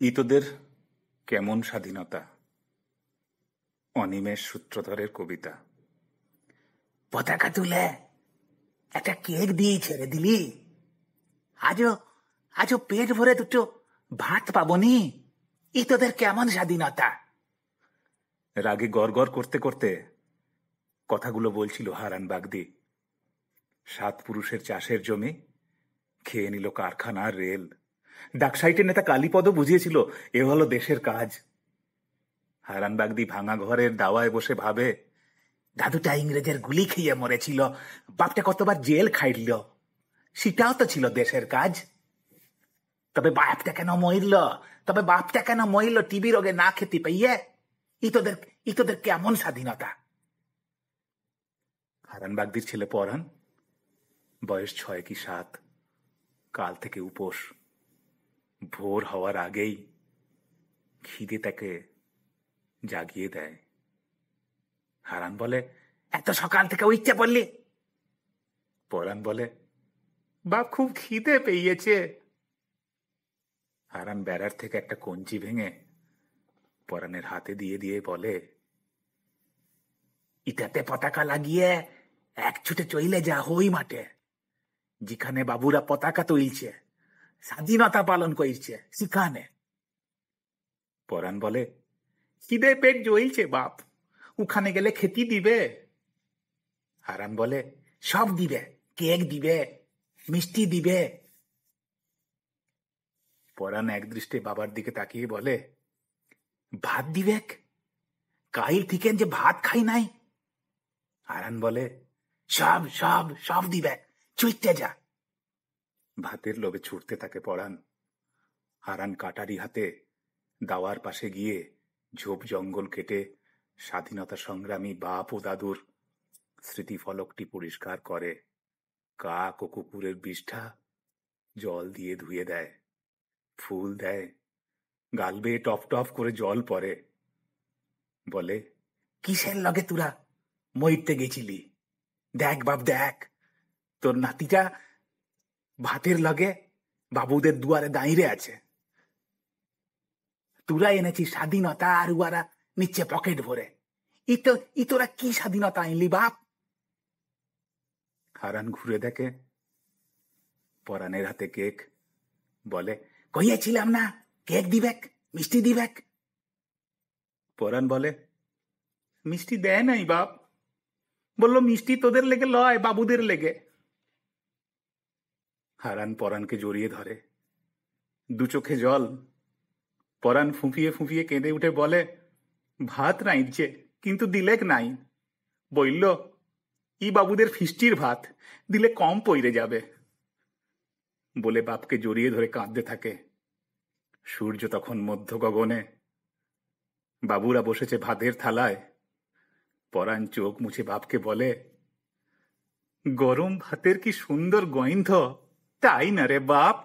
ইতোদের কেমন স্বাধীনতা। অনিমেষ সূত্রধরের কবিতা। পতাকা তুলে একটা কেক দিয়ে ছেড়ে দিলি, আজও আজও পেট ভরে দুটো ভাত পাবনি। তোদের কেমন স্বাধীনতা। রাগে গড়গড় করতে করতে কথাগুলো বলছিল হারান বাগদি। 7 পুরুষের চাষের জমি খেয়ে নিল কারখানার রেল। ডাকসাইটের নেতা কালীপদ বুঝিয়েছিল এ হলো দেশের কাজ। হারান বাগদি ভাঙা ঘরের দাওয়ায় বসে ভাবে, দাদুটা ইংরেজের গুলি খেয়ে মরেছিল, বাপটা কতবার জেল খাইল, সেটাও তো ছিল দেশের কাজ। তবে বাপটা কেন মরল টিবি রোগে না খেতে পাইয়ে? তোদের কেমন স্বাধীনতা। হারান বাগদির ছেলে পরাণ, বয়স 6 কি 7, কাল থেকে উপোস। ভোর হওয়ার আগেই খিদে তাকে জাগিয়ে দেয়। হারান বলে, এত সকাল থেকে উঠতে পড়লি? পরাণ বলে, বাপ খুব খিদে পেয়েছে। হারান বেড়ার থেকে একটা কঞ্চি ভেঙে পরাণের হাতে দিয়ে দিয়ে বলে, ইটাতে পতাকা লাগিয়ে এক ছুটে চইলে যা হই মাঠে, যেখানে বাবুরা পতাকা তুলছে, স্বাধীনতা পালন করছে সেখানে। পরাণ বলে, খিদে পেট জ্বলছে বাপ, ওখানে গেলে খেতে দিবে? হারান বলে, সব দিবে, কেক দিবে, মিষ্টি দিবে। পরাণ একদৃষ্টে বাবার দিকে তাকিয়ে বলে, ভাত দিবে? কাইল থেকে যে ভাত খাই নাই। হারান বলে, সব সব সব দিবে, ছুটতে যা। ভাতের লোভে ছুটতে থাকে পরাণ। হারান কাটারি হাতে দাওয়ার পাশে গিয়ে ঝোপ জঙ্গল কেটে স্বাধীনতা সংগ্রামী বাপ ও দাদুর স্মৃতিফলকটি পরিষ্কার করে। কাক ও কুকুরের বিষ্ঠা জল দিয়ে ধুয়ে দেয়, ফুল দেয়, গাল বেয়ে টপ টপ করে জল পড়ে। বলে, কিসের লগে তোরা মরতে গেছিলি? দেখ বাপ দেখ, তোর নাতিটা ভাতের লগে বাবুদের দুয়ারে দাঁড়িয়ে আছে। তোরা এনেছিস স্বাধীনতা, আর উয়ারা নিচ্ছে পকেট ভরে। তোরা কি স্বাধীনতা আনলি বাপ? হারান ঘুরে দেখে পরাণের হাতে কেক। বলে, কইয়াছিলাম না কেক দিবেক, মিষ্টি দিবেক? পরাণ বলে, মিষ্টি দেয় নাই বাপ, বললো মিষ্টি তোদের লেগে লয়, বাবুদের লেগে। হারান পরাণকে জড়িয়ে ধরে, 2 চোখে জল। পরাণ ফুঁপিয়ে ফুঁপিয়ে কেঁদে উঠে বলে, ভাত রাইছে কিন্তু দিলেক নাই। বলল, বাবুদের ফিস্টির ভাত, দিলে কম পইরে যাবে। বলে বাপকে জড়িয়ে ধরে কাঁদতে থাকে। সূর্য তখন মধ্য গগনে, বাবুরা বসেছে ভাতের থালায়। পরাণ চোখ মুছে বাপকে বলে, গরম ভাতের কি সুন্দর গন্ধ, তাই না রে বাপ?